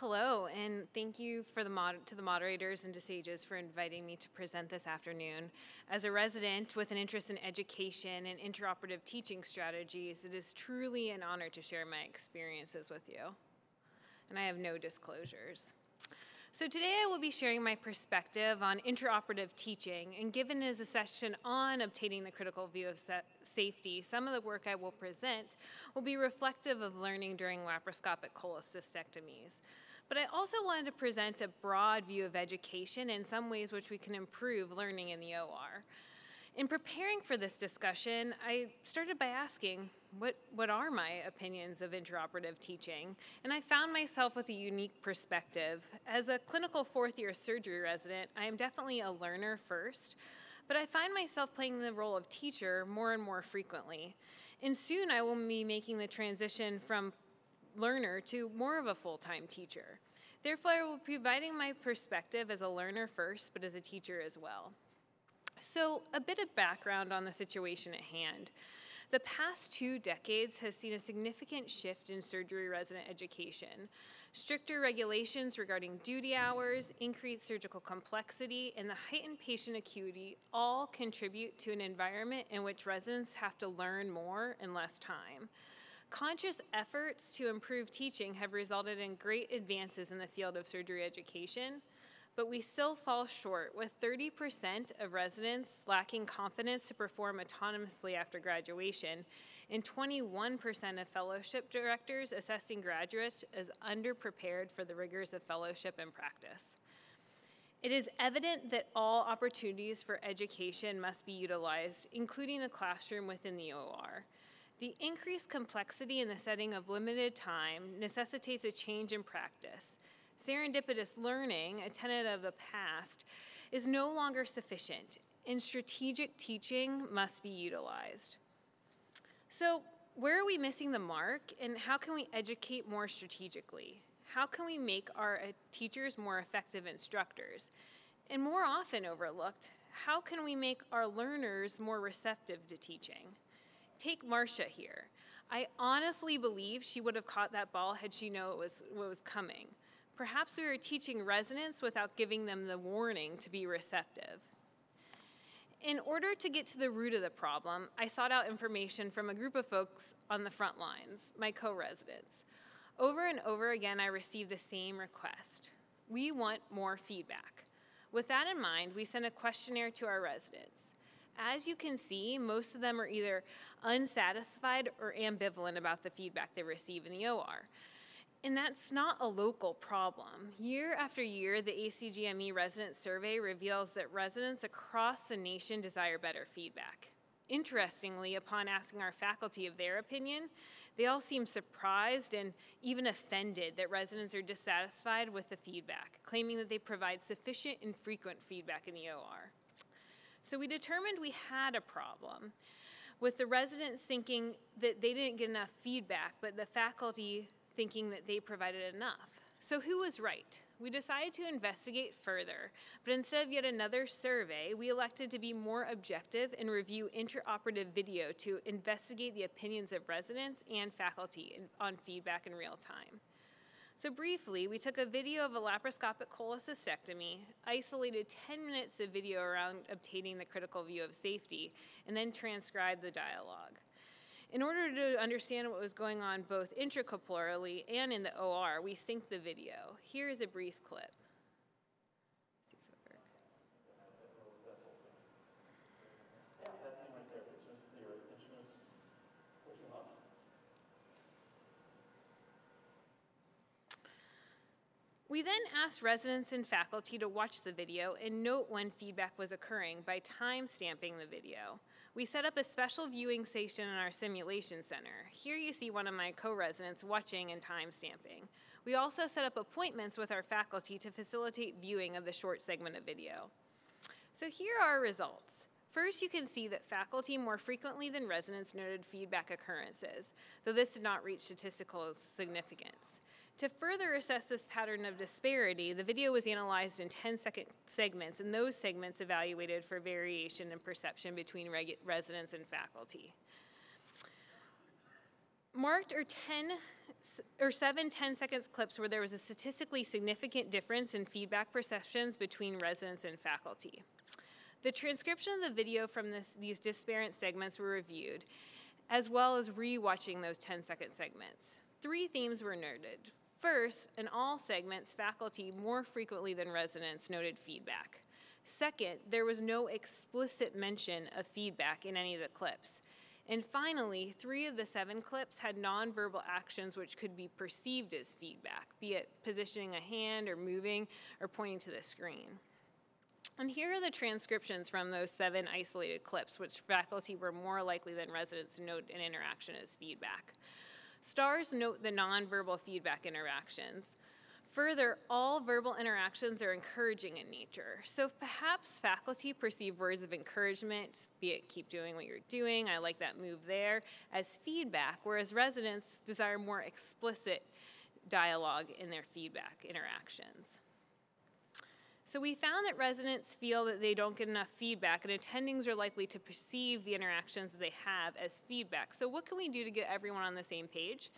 Hello, and thank you to the moderators and to SAGES for inviting me to present this afternoon. As a resident with an interest in education and interoperative teaching strategies, it is truly an honor to share my experiences with you. And I have no disclosures. So today I will be sharing my perspective on interoperative teaching, and given it is a session on obtaining the critical view of safety, some of the work I will present will be reflective of learning during laparoscopic cholecystectomies. But I also wanted to present a broad view of education and some ways which we can improve learning in the OR. In preparing for this discussion, I started by asking, what are my opinions of interoperative teaching? And I found myself with a unique perspective. As a clinical fourth-year surgery resident, I am definitely a learner first, but I find myself playing the role of teacher more and more frequently. And soon I will be making the transition from learner to more of a full-time teacher. Therefore, I will be providing my perspective as a learner first, but as a teacher as well. So, a bit of background on the situation at hand. The past 2 decades has seen a significant shift in surgery resident education. Stricter regulations regarding duty hours, increased surgical complexity, and the heightened patient acuity all contribute to an environment in which residents have to learn more in less time. Conscious efforts to improve teaching have resulted in great advances in the field of surgery education, but we still fall short, with 30% of residents lacking confidence to perform autonomously after graduation, and 21% of fellowship directors assessing graduates as underprepared for the rigors of fellowship and practice. It is evident that all opportunities for education must be utilized, including the classroom within the OR. The increased complexity in the setting of limited time necessitates a change in practice. Serendipitous learning, a tenet of the past, is no longer sufficient, and strategic teaching must be utilized. So, where are we missing the mark, and how can we educate more strategically? How can we make our teachers more effective instructors? And more often overlooked, how can we make our learners more receptive to teaching? Take Marcia here. I honestly believe she would have caught that ball had she known what was coming. Perhaps we were teaching residents without giving them the warning to be receptive. In order to get to the root of the problem, I sought out information from a group of folks on the front lines, my co-residents. Over and over again, I received the same request. We want more feedback. With that in mind, we sent a questionnaire to our residents. As you can see, most of them are either unsatisfied or ambivalent about the feedback they receive in the OR. And that's not a local problem. Year after year, the ACGME resident survey reveals that residents across the nation desire better feedback. Interestingly, upon asking our faculty of their opinion, they all seem surprised and even offended that residents are dissatisfied with the feedback, claiming that they provide sufficient and frequent feedback in the OR. So we determined we had a problem, with the residents thinking that they didn't get enough feedback, but the faculty thinking that they provided enough. So who was right? We decided to investigate further, but instead of yet another survey, we elected to be more objective and review intraoperative video to investigate the opinions of residents and faculty on feedback in real time. So briefly, we took a video of a laparoscopic cholecystectomy, isolated 10 minutes of video around obtaining the critical view of safety, and then transcribed the dialogue. In order to understand what was going on both intracorporally and in the OR, we synced the video. Here is a brief clip. We then asked residents and faculty to watch the video and note when feedback was occurring by time-stamping the video. We set up a special viewing station in our simulation center. Here you see one of my co-residents watching and time-stamping. We also set up appointments with our faculty to facilitate viewing of the short segment of video. So here are our results. First, you can see that faculty more frequently than residents noted feedback occurrences, though this did not reach statistical significance. To further assess this pattern of disparity, the video was analyzed in 10-second segments, and those segments evaluated for variation in perception between residents and faculty. Marked are 7 10-second clips where there was a statistically significant difference in feedback perceptions between residents and faculty. The transcription of the video from these disparate segments were reviewed, as well as re-watching those 10-second segments. 3 themes were noted. First, in all segments, faculty more frequently than residents noted feedback. Second, there was no explicit mention of feedback in any of the clips. And finally, 3 of the 7 clips had nonverbal actions which could be perceived as feedback, be it positioning a hand or moving or pointing to the screen. And here are the transcriptions from those 7 isolated clips, which faculty were more likely than residents to note an interaction as feedback. Stars note the nonverbal feedback interactions. Further, all verbal interactions are encouraging in nature. So perhaps faculty perceive words of encouragement, be it keep doing what you're doing, I like that move there, as feedback, whereas residents desire more explicit dialogue in their feedback interactions. So we found that residents feel that they don't get enough feedback, and attendings are likely to perceive the interactions that they have as feedback. So what can we do to get everyone on the same page?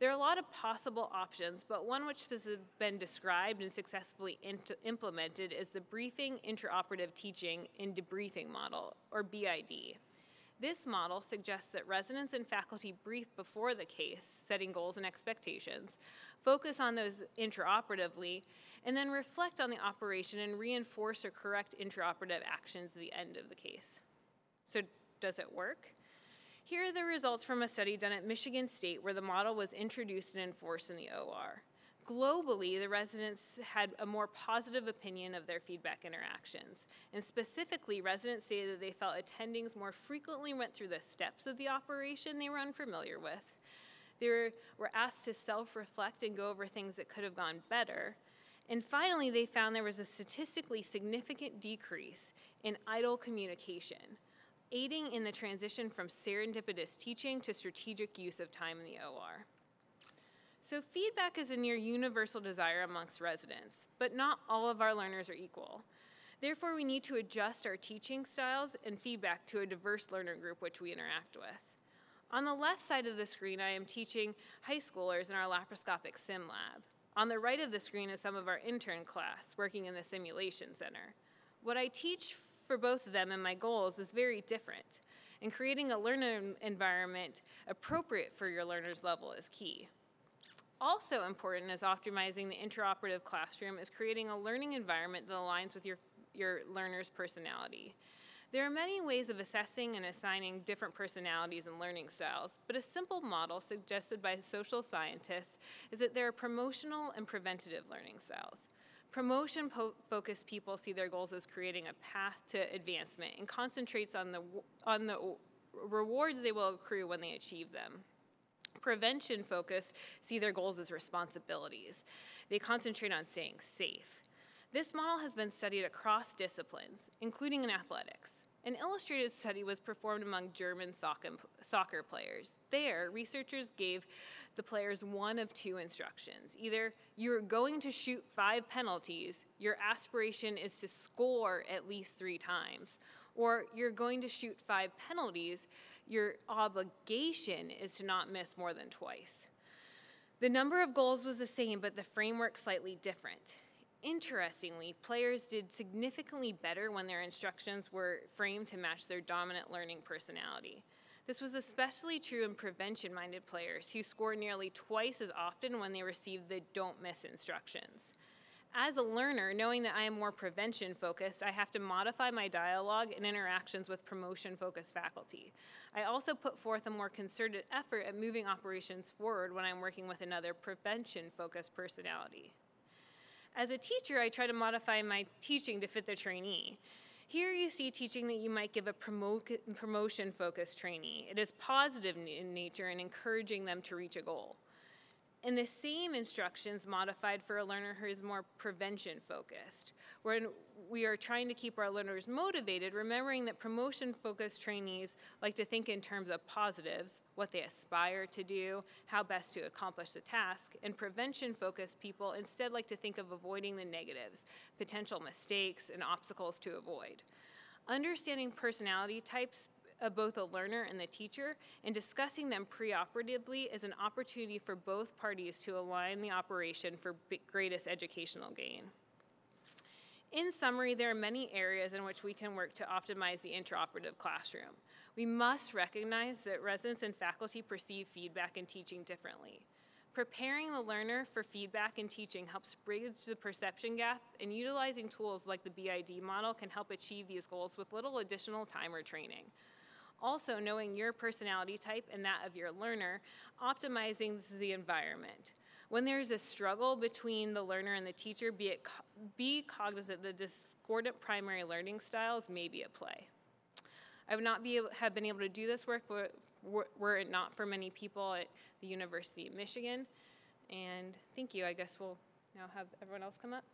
There are a lot of possible options, but one which has been described and successfully implemented is the Briefing Intraoperative Teaching and Debriefing Model, or BID. This model suggests that residents and faculty brief before the case, setting goals and expectations, focus on those intraoperatively, and then reflect on the operation and reinforce or correct intraoperative actions at the end of the case. So does it work? Here are the results from a study done at Michigan State where the model was introduced and enforced in the OR. Globally, the residents had a more positive opinion of their feedback interactions. And specifically, residents stated that they felt attendings more frequently went through the steps of the operation they were unfamiliar with. They were asked to self-reflect and go over things that could have gone better. And finally, they found there was a statistically significant decrease in idle communication, aiding in the transition from serendipitous teaching to strategic use of time in the OR. So feedback is a near universal desire amongst residents, but not all of our learners are equal. Therefore, we need to adjust our teaching styles and feedback to a diverse learner group which we interact with. On the left side of the screen, I am teaching high schoolers in our laparoscopic sim lab. On the right of the screen is some of our intern class working in the simulation center. What I teach for both of them and my goals is very different, and creating a learning environment appropriate for your learner's level is key. Also important as optimizing the intraoperative classroom is creating a learning environment that aligns with your learner's personality. There are many ways of assessing and assigning different personalities and learning styles, but a simple model suggested by social scientists is that there are promotional and preventative learning styles. Promotion-focused people see their goals as creating a path to advancement and concentrates on the rewards they will accrue when they achieve them. Prevention-focused see their goals as responsibilities. They concentrate on staying safe. This model has been studied across disciplines, including in athletics. An illustrated study was performed among German soccer players. There, researchers gave the players one of 2 instructions. Either you're going to shoot 5 penalties, your aspiration is to score at least 3 times, or you're going to shoot 5 penalties, your obligation is to not miss more than twice. The number of goals was the same, but the framework slightly different. Interestingly, players did significantly better when their instructions were framed to match their dominant learning personality. This was especially true in prevention-minded players who scored nearly twice as often when they received the don't miss instructions. As a learner, knowing that I am more prevention-focused, I have to modify my dialogue and interactions with promotion-focused faculty. I also put forth a more concerted effort at moving operations forward when I'm working with another prevention-focused personality. As a teacher, I try to modify my teaching to fit the trainee. Here you see teaching that you might give a promotion-focused trainee. It is positive in nature and encouraging them to reach a goal. And the same instructions modified for a learner who is more prevention-focused, where we are trying to keep our learners motivated, remembering that promotion-focused trainees like to think in terms of positives, what they aspire to do, how best to accomplish the task, and prevention-focused people instead like to think of avoiding the negatives, potential mistakes, and obstacles to avoid. Understanding personality types both the learner and the teacher, and discussing them preoperatively is an opportunity for both parties to align the operation for greatest educational gain. In summary, there are many areas in which we can work to optimize the intraoperative classroom. We must recognize that residents and faculty perceive feedback and teaching differently. Preparing the learner for feedback and teaching helps bridge the perception gap, and utilizing tools like the BID model can help achieve these goals with little additional time or training. Also, knowing your personality type and that of your learner optimizing the environment. When there's a struggle between the learner and the teacher, be cognizant that discordant primary learning styles may be at play. I would not have been able to do this work were it not for many people at the University of Michigan. And thank you. I guess we'll now have everyone else come up.